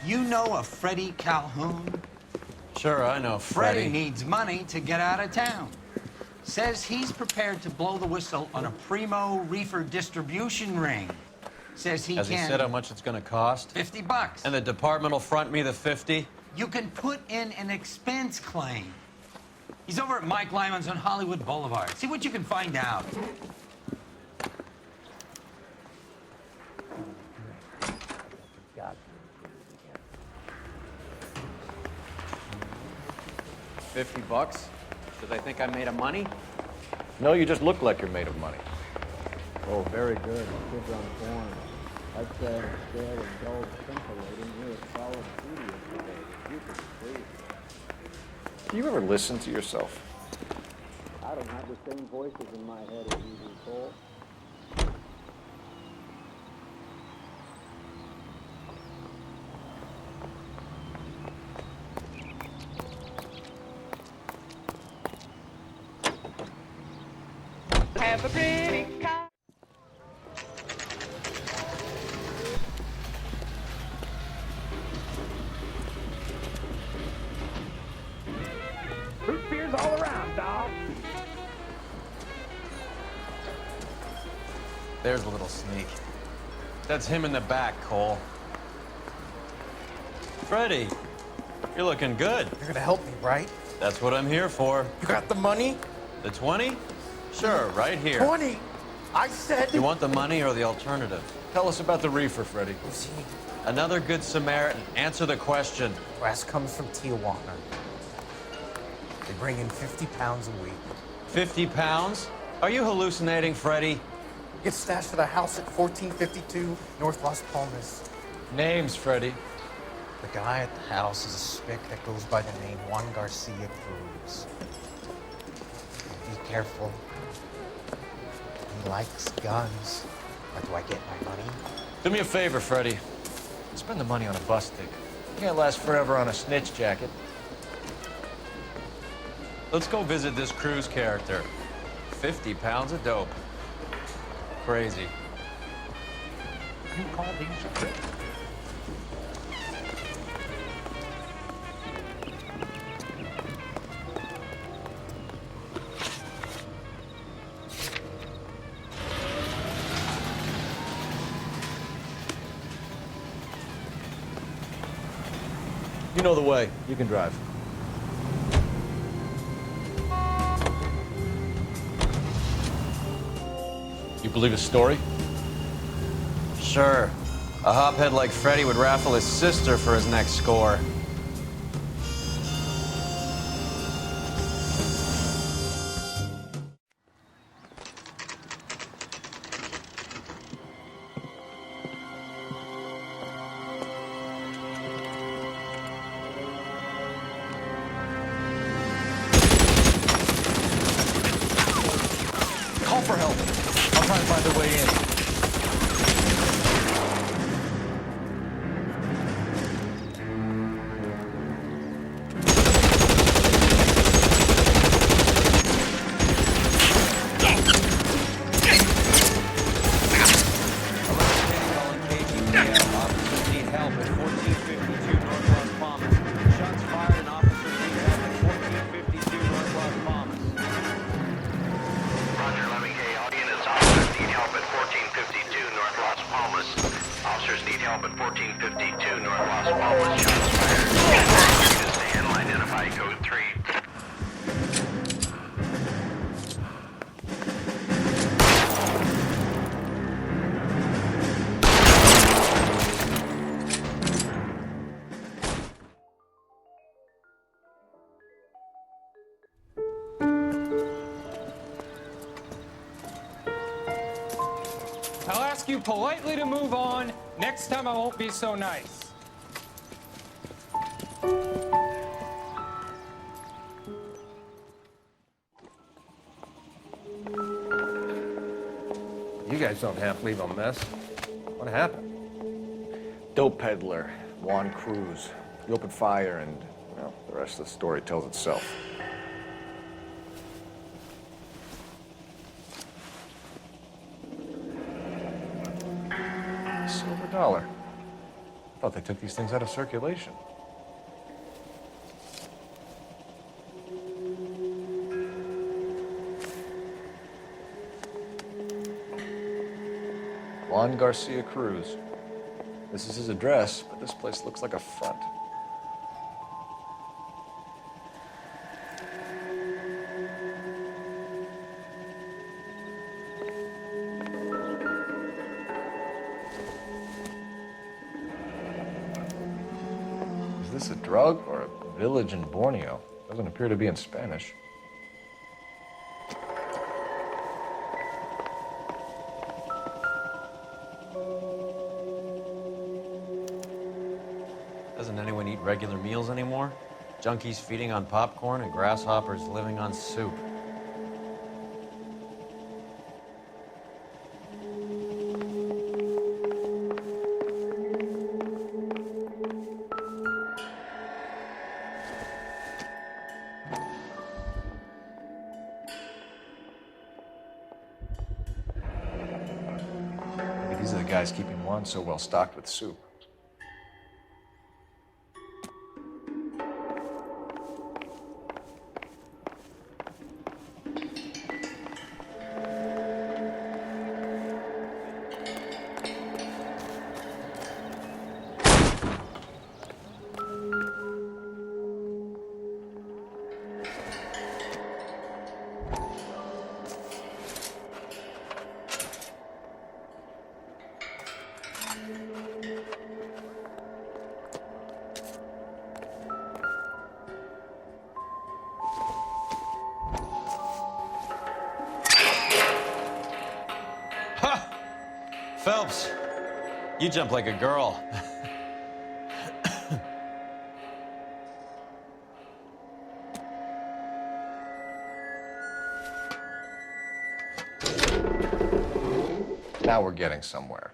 You know a Freddie Calhoun? Sure, I know Freddie Freddie. needs money to get out of town. Says he's prepared to blow the whistle on a primo reefer distribution ring. Says he Has can... he said how much it's gonna cost? $50. And the department will front me the 50? You can put in an expense claim. He's over at Mike Lyman's on Hollywood Boulevard. See what you can find out. $50? Do they think I'm made of money? No, you just look like you're made of money. Oh, very good. Kids on form. I'd say instead of dull scintillating, you're a solid studio today. You can please. Do you ever listen to yourself? I don't have the same voices in my head as you do, Cole. Have a pretty car. Root beers all around, dog. There's a little sneak. That's him in the back, Cole. Freddie, you're looking good. You're gonna help me, right? That's what I'm here for. You got the money? The 20? Sure, right here. 20! I said... You want the money or the alternative? Tell us about the reefer, Freddie. You see, Another good Samaritan. Answer the question. grass comes from Tijuana. They bring in 50 pounds a week. 50 pounds? Are you hallucinating, Freddie? Gets stashed at a house at 1452 North Las Palmas. Names, Freddie. The guy at the house is a spick that goes by the name Juan Garcia Cruz. Be careful. He likes guns. Where do I get my money? Do me a favor, Freddie. Spend the money on a bus ticket. You can't last forever on a snitch jacket. Let's go visit this Cruz character. 50 pounds of dope. Crazy. You call these a trip? You know the way. You can drive. You believe his story? Sure. A hophead like Freddie would raffle his sister for his next score. Call for help. I'll try and find a way in. Officers need help at 1452 North Las Palmas. Shots fired and officers need help at 1452 North Las Palmas. Roger, 11K. All units, officers need help at 1452 North Las Palmas. Officers need help at 1452 North Las Palmas. Shots fired. Units to handle, identify code 3. I'll ask you politely to move on. Next time I won't be so nice. You guys don't half leave a mess. What happened? Dope peddler, Juan Cruz. He opened fire and, well, the rest of the story tells itself. Silver dollar. thought they took these things out of circulation. Juan Garcia Cruz. This is his address, but this place looks like a front. Is this a drug or a village in Borneo? Doesn't appear to be in Spanish. Doesn't anyone eat regular meals anymore? Junkies feeding on popcorn and grasshoppers living on soup. Maybe these are the guys keeping Juan so well stocked with soup. Phelps, you jump like a girl. Now we're getting somewhere.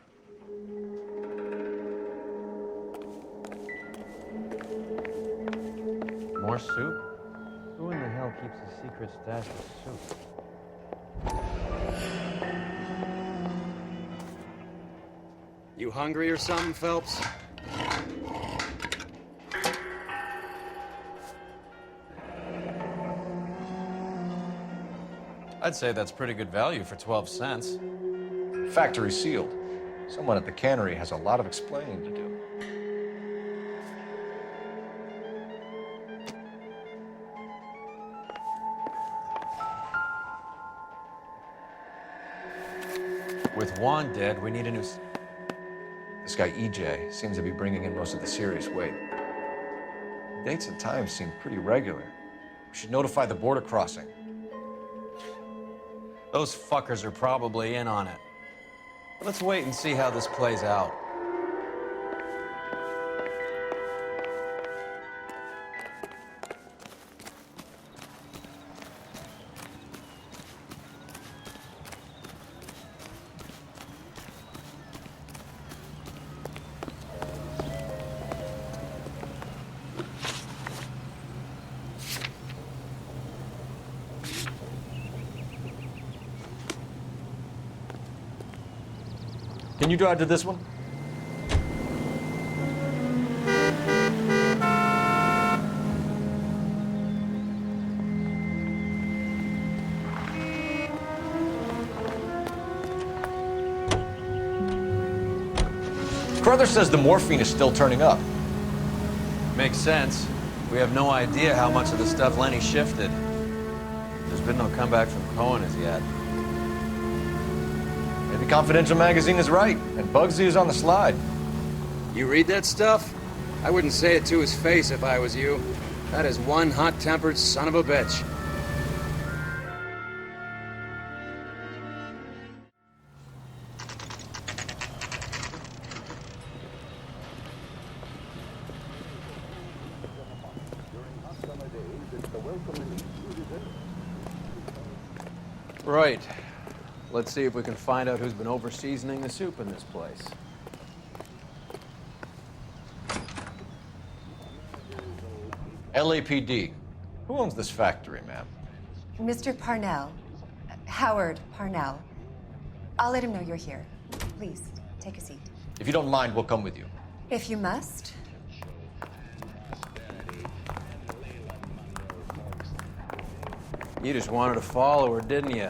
More soup? Who in the hell keeps a secret stash of soup? You hungry or something, Phelps? I'd say that's pretty good value for 12 cents. Factory sealed. Someone at the cannery has a lot of explaining to do. With Juan dead, we need a new... This guy, EJ, seems to be bringing in most of the serious weight. The dates and times seem pretty regular. We should notify the border crossing. Those fuckers are probably in on it. Let's wait and see how this plays out. Can you drive to this one? Carruthers says the morphine is still turning up. Makes sense. We have no idea how much of the stuff Lenny shifted. There's been no comeback from Cohen as yet. Maybe Confidential Magazine is right, and Bugsy is on the slide. You read that stuff? I wouldn't say it to his face if I was you. That is one hot-tempered son of a bitch. Right. Let's see if we can find out who's been over-seasoning the soup in this place. LAPD. Who owns this factory, ma'am? Mr. Parnell. Howard Parnell. I'll let him know you're here. Please, take a seat. If you don't mind, we'll come with you. If you must. You just wanted a follower, didn't you?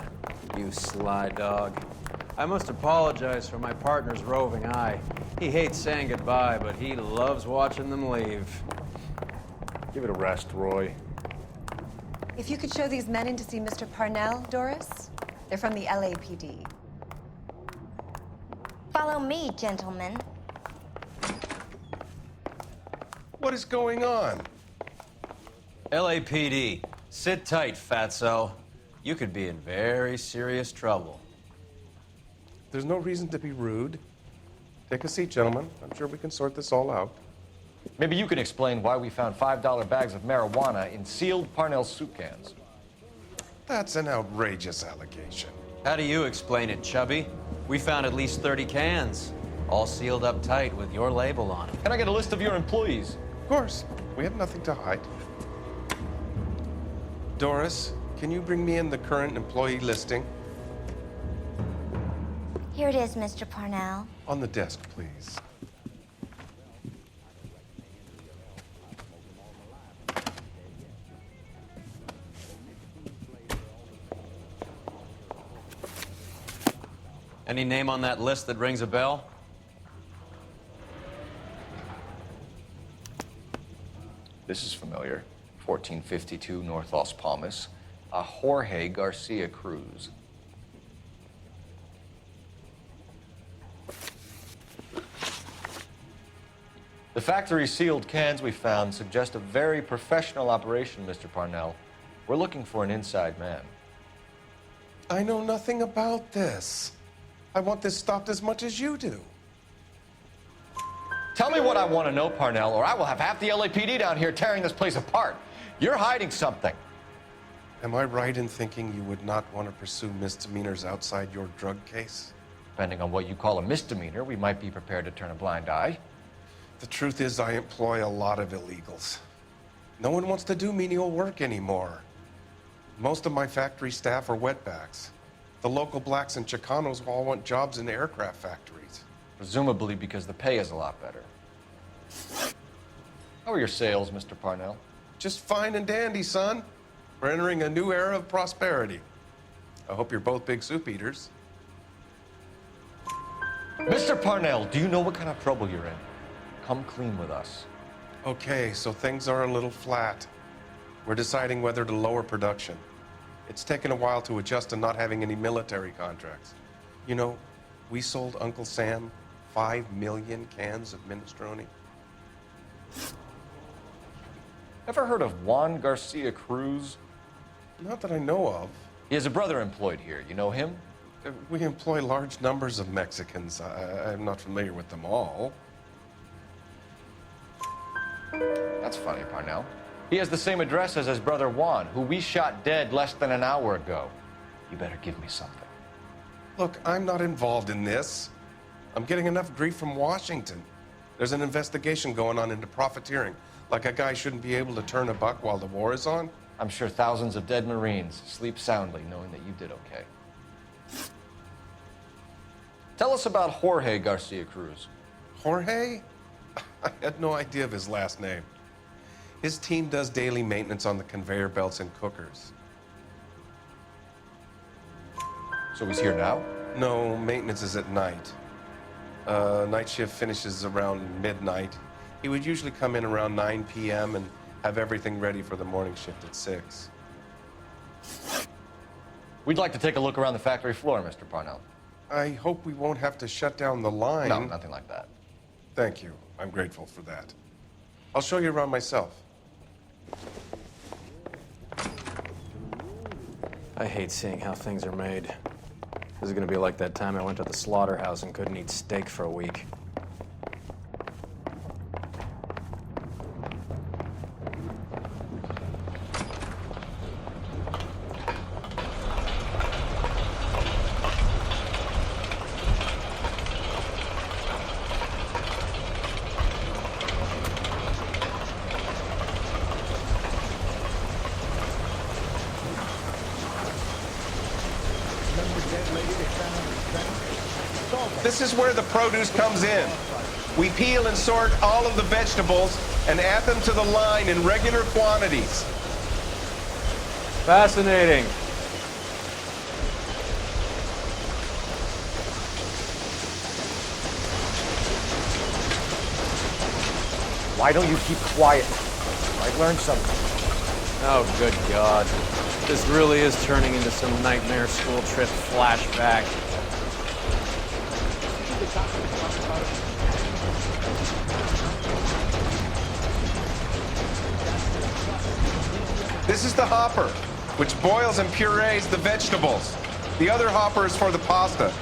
You sly dog. I must apologize for my partner's roving eye. He hates saying goodbye, but he loves watching them leave. Give it a rest, Roy. If you could show these men in to see Mr. Parnell, Doris. They're from the LAPD. Follow me, gentlemen. What is going on? LAPD, sit tight, fatso. You could be in very serious trouble. There's no reason to be rude. Take a seat, gentlemen. I'm sure we can sort this all out. Maybe you can explain why we found $5 bags of marijuana in sealed Parnell soup cans. That's an outrageous allegation. How do you explain it, Chubby? We found at least 30 cans, all sealed up tight with your label on them. Can I get a list of your employees? Of course. We have nothing to hide. Doris, can you bring me in the current employee listing? Here it is, Mr. Parnell. On the desk, please. Any name on that list that rings a bell? This is familiar. 1452 North Las Palmas. A Jorge Garcia Cruz. The factory sealed cans we found suggest a very professional operation, Mr. Parnell. We're looking for an inside man. I know nothing about this. I want this stopped as much as you do. Tell me what I want to know, Parnell, or I will have half the LAPD down here tearing this place apart. You're hiding something. Am I right in thinking you would not want to pursue misdemeanors outside your drug case? Depending on what you call a misdemeanor, we might be prepared to turn a blind eye. The truth is, I employ a lot of illegals. No one wants to do menial work anymore. Most of my factory staff are wetbacks. The local blacks and Chicanos all want jobs in aircraft factories. Presumably because the pay is a lot better. How are your sales, Mr. Parnell? Just fine and dandy, son. We're entering a new era of prosperity. I hope you're both big soup eaters. Mr. Parnell, do you know what kind of trouble you're in? Come clean with us. Okay, so things are a little flat. We're deciding whether to lower production. It's taken a while to adjust to not having any military contracts. You know, we sold Uncle Sam 5 million cans of minestrone. Ever heard of Juan Garcia Cruz? Not that I know of. He has a brother employed here. You know him? We employ large numbers of Mexicans. I'm not familiar with them all. That's funny, Parnell. He has the same address as his brother Juan, who we shot dead less than an hour ago. You better give me something. Look, I'm not involved in this. I'm getting enough grief from Washington. There's an investigation going on into profiteering. Like a guy shouldn't be able to turn a buck while the war is on. I'm sure thousands of dead Marines sleep soundly knowing that you did okay. Tell us about Jorge Garcia Cruz. Jorge? I had no idea of his last name. His team does daily maintenance on the conveyor belts and cookers. So he's here now? No, maintenance is at night. Night shift finishes around midnight. He would usually come in around 9 p.m. and have everything ready for the morning shift at 6. We'd like to take a look around the factory floor, Mr. Parnell. I hope we won't have to shut down the line. No, nothing like that. Thank you. I'm grateful for that. I'll show you around myself. I hate seeing how things are made. This is gonna be like that time I went to the slaughterhouse and couldn't eat steak for a week. This is where the produce comes in. We peel and sort all of the vegetables and add them to the line in regular quantities. Fascinating. Why don't you keep quiet? I've learned something. Oh, good God. This really is turning into some nightmare school trip flashback. This is the hopper, which boils and purees the vegetables. The other hopper is for the pasta.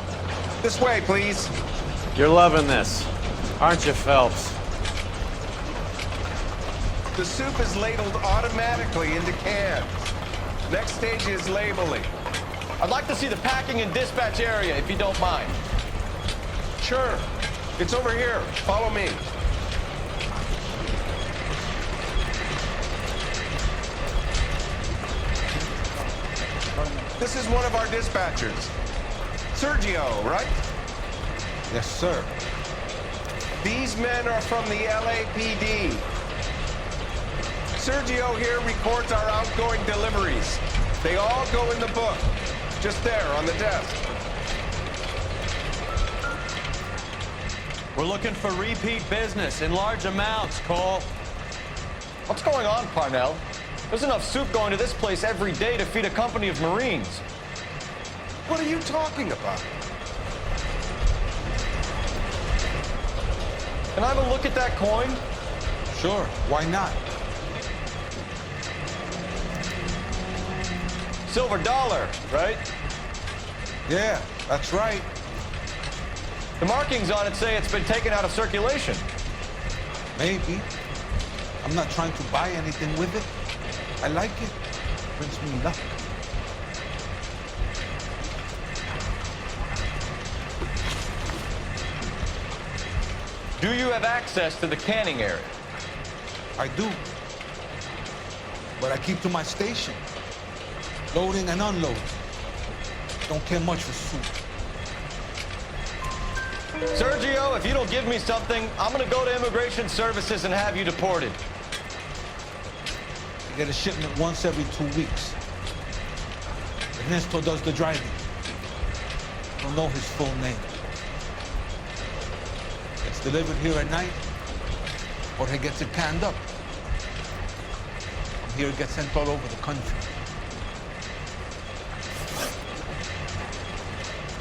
This way, please. You're loving this, aren't you, Phelps? The soup is ladled automatically into cans. Next stage is labeling. I'd like to see the packing and dispatch area, if you don't mind. Sure. It's over here. Follow me. This is one of our dispatchers. Sergio, right? Yes, sir. These men are from the LAPD. Sergio here records our outgoing deliveries. They all go in the book, just there on the desk. We're looking for repeat business in large amounts, Cole. What's going on, Parnell? There's enough soup going to this place every day to feed a company of Marines. What are you talking about? Can I have a look at that coin? Sure, why not? Silver dollar, right? Yeah, that's right. The markings on it say it's been taken out of circulation. Maybe. I'm not trying to buy anything with it. I like it. Brings me luck. Do you have access to the canning area? I do. But I keep to my station. Loading and unloading. Don't care much for soup. Sergio, if you don't give me something, I'm gonna go to Immigration Services and have you deported. I get a shipment once every 2 weeks. Ernesto does the driving. Don't know his full name. Gets delivered here at night, or he gets it canned up. From here it gets sent all over the country.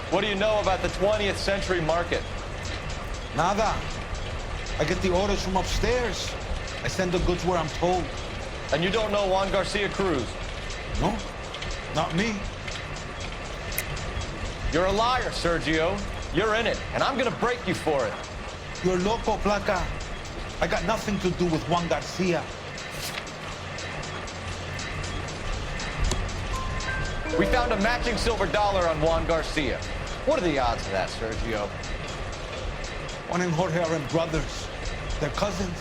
What do you know about the 20th century market? Nada. I get the orders from upstairs. I send the goods where I'm told. And you don't know Juan Garcia Cruz? No, not me. You're a liar, Sergio. You're in it, and I'm gonna break you for it. You're loco, Placa. I got nothing to do with Juan Garcia. We found a matching silver dollar on Juan Garcia. What are the odds of that, Sergio? Juan and Jorge are in brothers. They're cousins.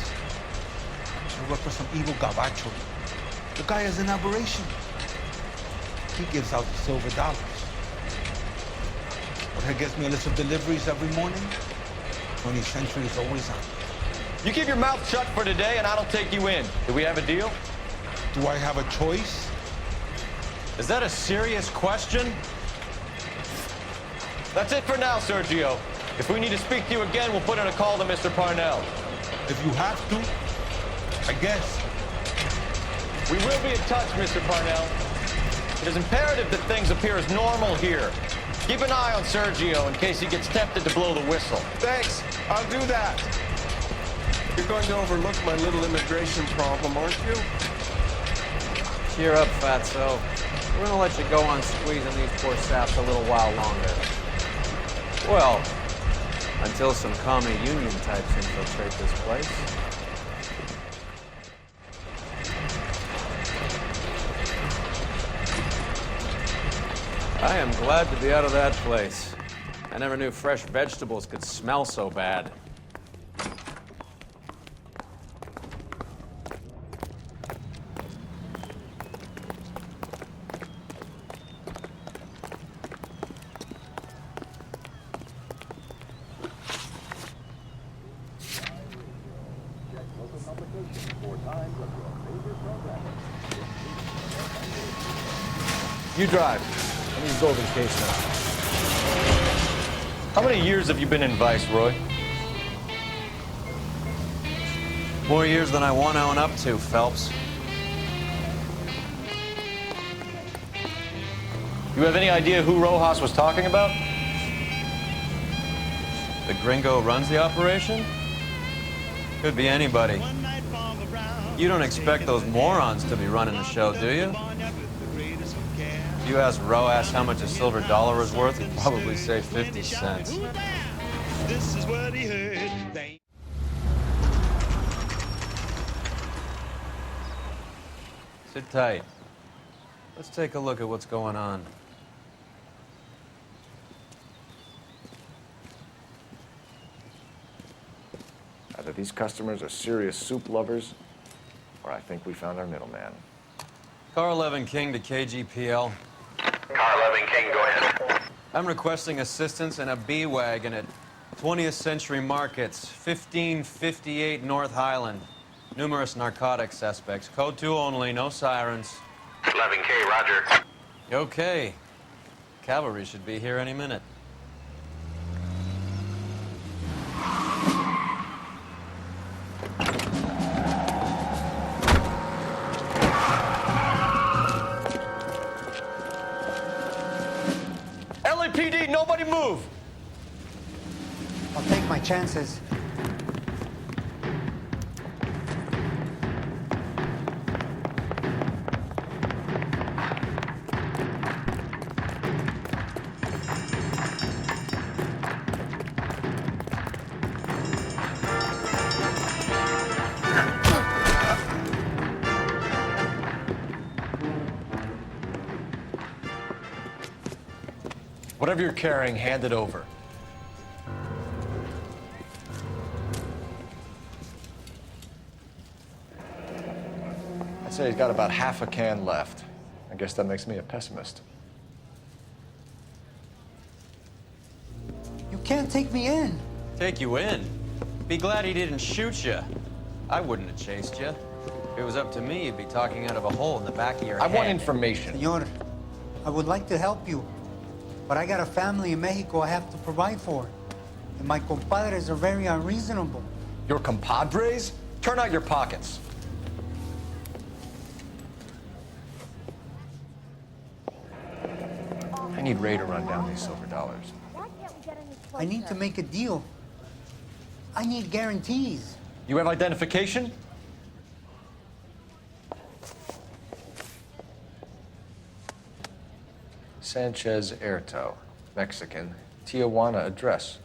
They work for some evil gabacho. The guy is an aberration. He gives out the silver dollars. Jorge gets me a list of deliveries every morning. 20th century is always on. You keep your mouth shut for today, and I don't take you in. Do we have a deal? Do I have a choice? Is that a serious question? That's it for now, Sergio. If we need to speak to you again, we'll put in a call to Mr. Parnell. If you have to, I guess. We will be in touch, Mr. Parnell. It is imperative that things appear as normal here. Keep an eye on Sergio in case he gets tempted to blow the whistle. Thanks. I'll do that. You're going to overlook my little immigration problem, aren't you? Cheer up, Fatso. We're gonna let you go on squeezing these poor saps a little while longer. Well, until some commie union types infiltrate this place. I am glad to be out of that place. I never knew fresh vegetables could smell so bad. You drive. Let me go over the case now. How many years have you been in Vice, Roy? More years than I want to own up to, Phelps. You have any idea who Rojas was talking about? The gringo runs the operation? Could be anybody. You don't expect those morons to be running the show, do you? If you ask Rojas how much a silver dollar is worth, he'd probably say 50 cents. This is what he heard. Sit tight. Let's take a look at what's going on. Either these customers are serious soup lovers, or I think we found our middleman. Car 11 King to KGPL. Car 11 King, go ahead. I'm requesting assistance in a B-Wagon at 20th Century Markets, 1558 North Highland. Numerous narcotic suspects. Code 2 only, no sirens. 11K, roger. Okay. Cavalry should be here any minute. LAPD, nobody move! I'll take my chances. Whatever you're carrying, hand it over. I'd say he's got about half a can left. I guess that makes me a pessimist. You can't take me in. Take you in? Be glad he didn't shoot you. I wouldn't have chased you. If it was up to me, you'd be talking out of a hole in the back of your head. I want information. Senor, I would like to help you, but I got a family in Mexico I have to provide for. And my compadres are very unreasonable. Your compadres? Turn out your pockets. I need Ray to run down these silver dollars. I need to make a deal. I need guarantees. You have identification? Sanchez Erto, Mexican, Tijuana address.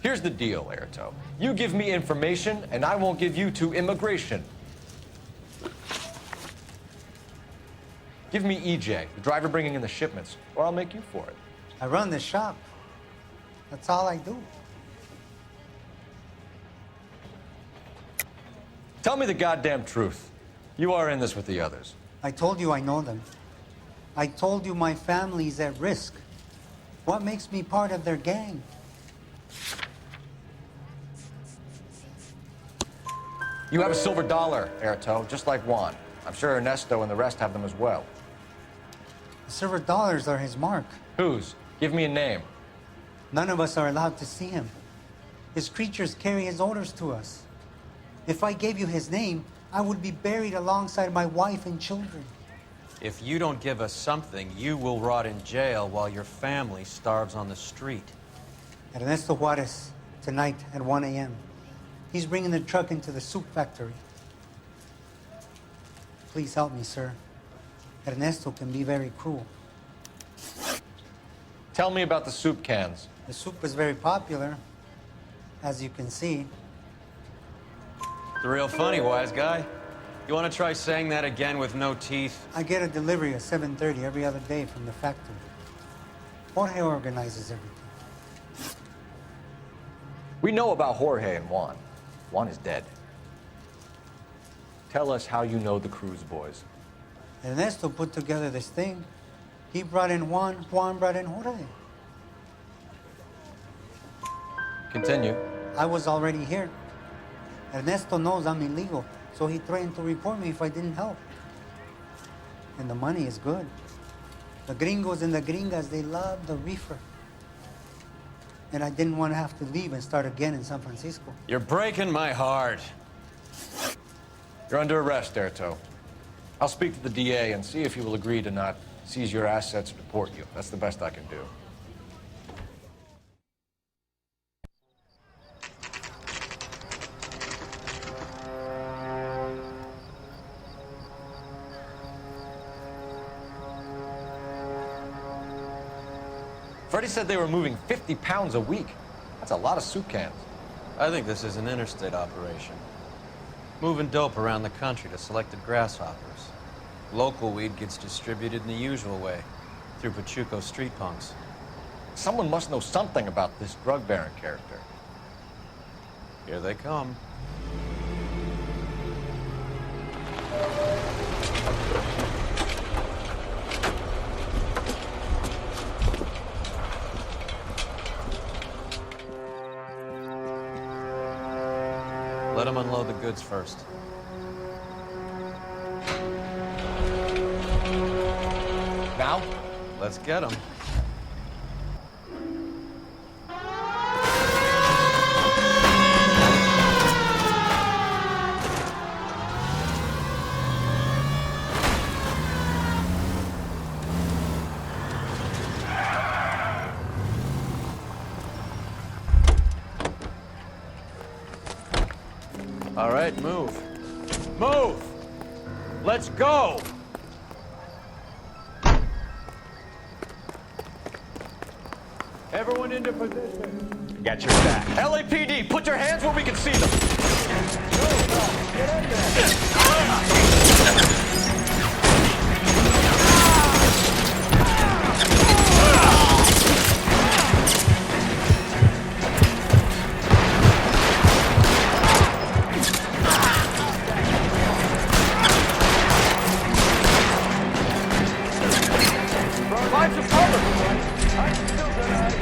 Here's the deal, Erto. You give me information, and I won't give you to immigration. Give me EJ, the driver bringing in the shipments, or I'll make you for it. I run the shop. That's all I do. Tell me the goddamn truth. You are in this with the others. I told you I know them. I told you my family's at risk. What makes me part of their gang? You have a silver dollar, Erto, just like Juan. I'm sure Ernesto and the rest have them as well. The silver dollars are his mark. Whose? Give me a name. None of us are allowed to see him. His creatures carry his orders to us. If I gave you his name, I would be buried alongside my wife and children. If you don't give us something, you will rot in jail while your family starves on the street. Ernesto Juarez, tonight at 1 a.m. He's bringing the truck into the soup factory. Please help me, sir. Ernesto can be very cruel. Tell me about the soup cans. The soup is very popular, as you can see. It's real funny, wise guy. You want to try saying that again with no teeth? I get a delivery at 7:30 every other day from the factory. Jorge organizes everything. We know about Jorge and Juan. Juan is dead. Tell us how you know the Cruz boys. Ernesto put together this thing. He brought in Juan, Juan brought in Jorge. Continue. I was already here. Ernesto knows I'm illegal, so he threatened to report me if I didn't help. And the money is good. The gringos and the gringas, they love the reefer. And I didn't want to have to leave and start again in San Francisco. You're breaking my heart. You're under arrest, Erto. I'll speak to the DA and see if he will agree to not seize your assets and deport you. That's the best I can do. Freddie said they were moving 50 pounds a week. That's a lot of soup cans. I think this is an interstate operation. Moving dope around the country to selected grasshoppers. Local weed gets distributed in the usual way, through Pachuco street punks. Someone must know something about this drug baron character. Here they come. Let them unload the goods first. Now? Let's get them. All right, move. Move! Let's go! Everyone into position. Got your back. LAPD, put your hands where we can see them. Get in there! Find some cover. I'm still tonight.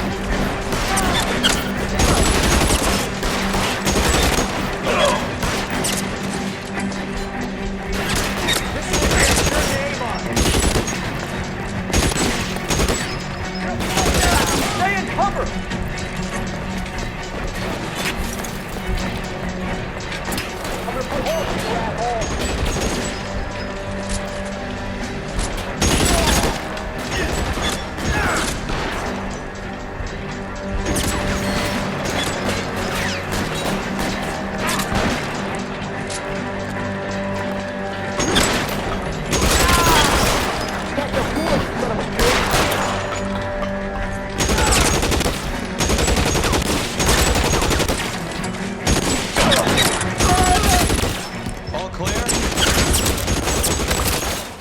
Stay in cover. I'm gonna put holes in that hole.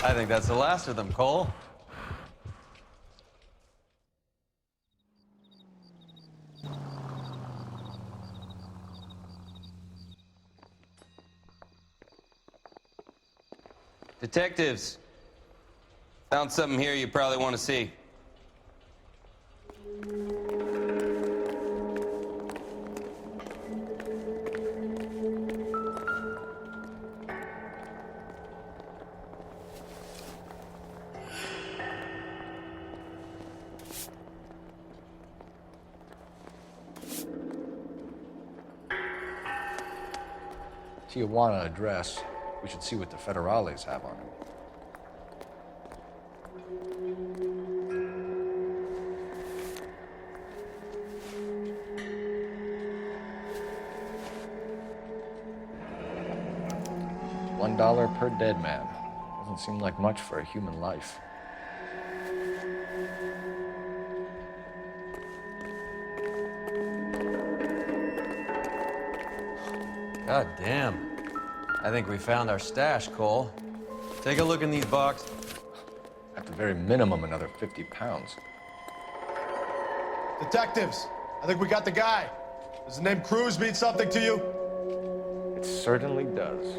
I think that's the last of them, Cole. Detectives, found something here you probably want to see. Tijuana address. We should see what the federales have on him. $1 per dead man. Doesn't seem like much for a human life. God damn. I think we found our stash, Cole. Take a look in these boxes. At the very minimum, another 50 pounds. Detectives, I think we got the guy. Does the name Cruz mean something to you? It certainly does.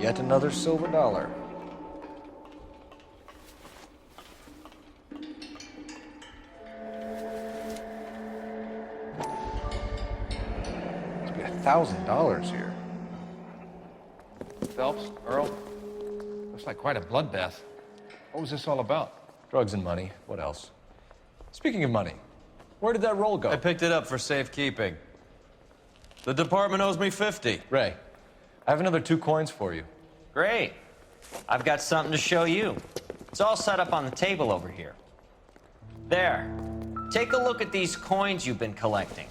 Yet another silver dollar. Must be $1,000 here. Phelps, Earl, looks like quite a bloodbath. What was this all about? Drugs and money. What else? Speaking of money, where did that roll go? I picked it up for safekeeping. The department owes me 50. Ray, I have another 2 coins for you. Great. I've got something to show you. It's all set up on the table over here. There. Take a look at these coins you've been collecting.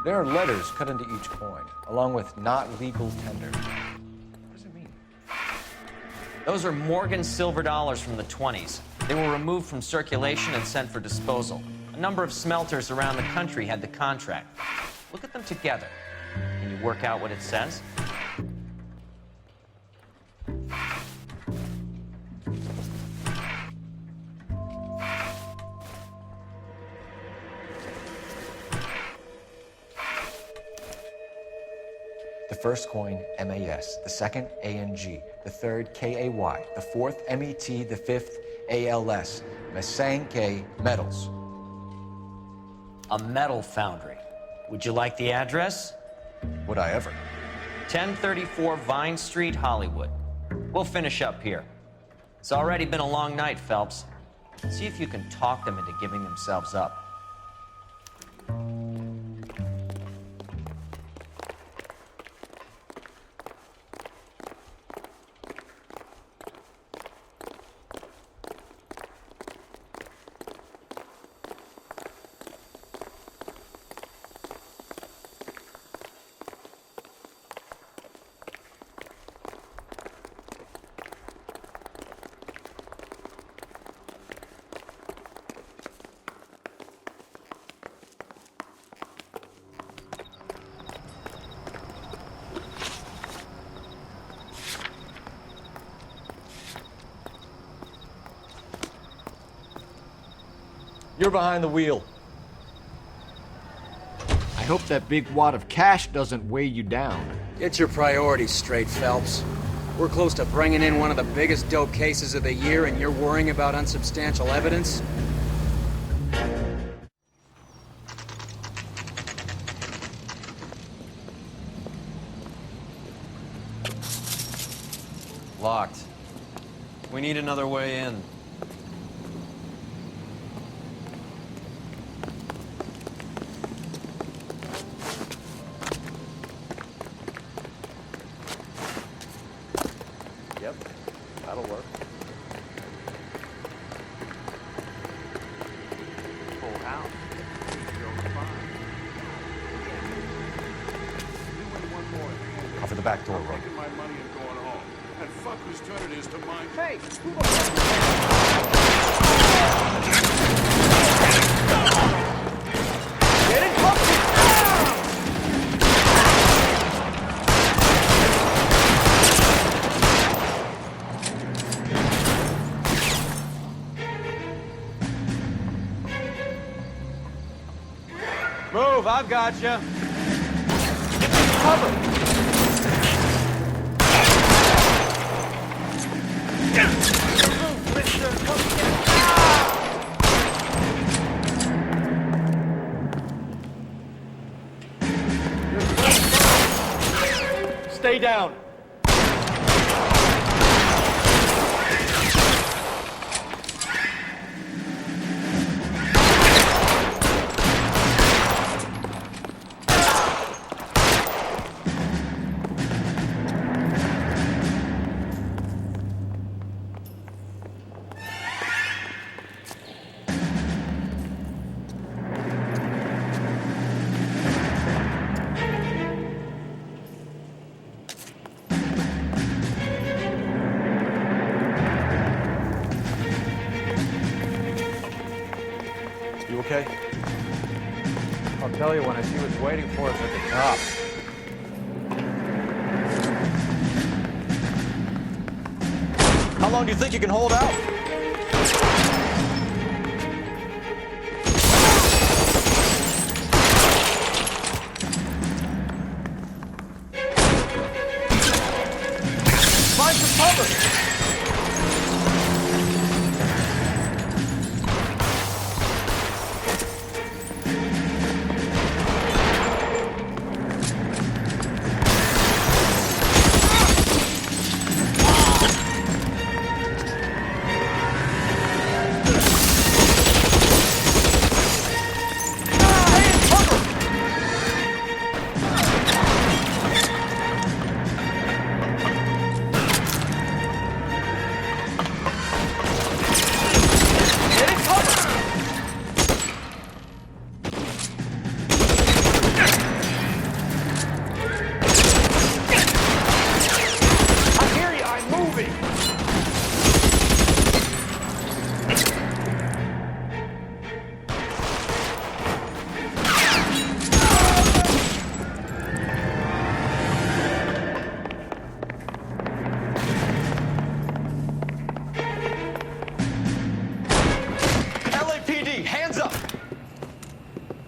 There are letters cut into each coin, along with not legal tender. What does it mean? Those are Morgan silver dollars from the 20s. They were removed from circulation and sent for disposal. A number of smelters around the country had the contract. Look at them together. Can you work out what it says? The first coin, MAS. The second, ANG. The third, KAY. The fourth, MET. The fifth, ALS. Masanke Metals. A metal foundry. Would you like the address? Would I ever? 1034 Vine Street, Hollywood. We'll finish up here. It's already been a long night, Phelps. See if you can talk them into giving themselves up. You're behind the wheel. I hope that big wad of cash doesn't weigh you down. Get your priorities straight, Phelps. We're close to bringing in one of the biggest dope cases of the year, and you're worrying about unsubstantial evidence? Locked. We need another way in. Yep, that'll work. Full house. Off of the back door, Roy. My money and going home. And fuck whose turn it is to mine. Hey, Get in close! Move, I've got you. Cover! Stay down. You okay? I'll tell you when I see what's waiting for us at the top. How long do you think you can hold out?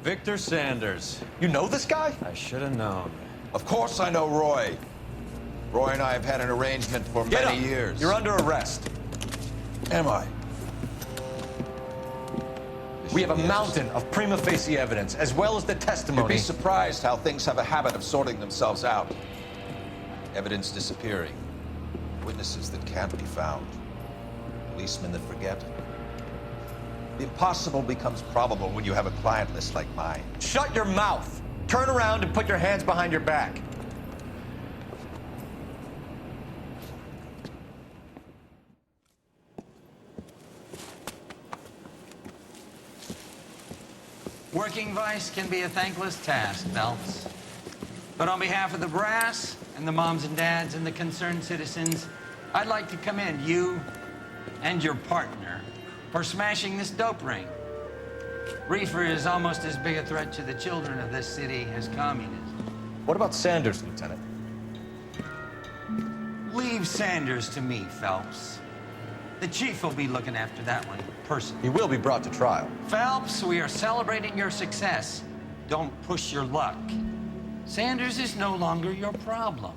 Victor Sanders. You know this guy? I should have known. Of course I know Roy. Roy and I have had an arrangement for many years. You're under arrest. Am I? We have a mountain of prima facie evidence, as well as the testimony. You'd be surprised how things have a habit of sorting themselves out. Evidence disappearing. Witnesses that can't be found. Policemen that forget. The impossible becomes probable when you have a client list like mine. Shut your mouth! Turn around and put your hands behind your back. Working vice can be a thankless task, Phelps. But on behalf of the brass and the moms and dads and the concerned citizens, I'd like to commend you and your partner for smashing this dope ring. Reefer is almost as big a threat to the children of this city as communism. What about Sanders, Lieutenant? Leave Sanders to me, Phelps. The chief will be looking after that one personally. He will be brought to trial. Phelps, we are celebrating your success. Don't push your luck. Sanders is no longer your problem.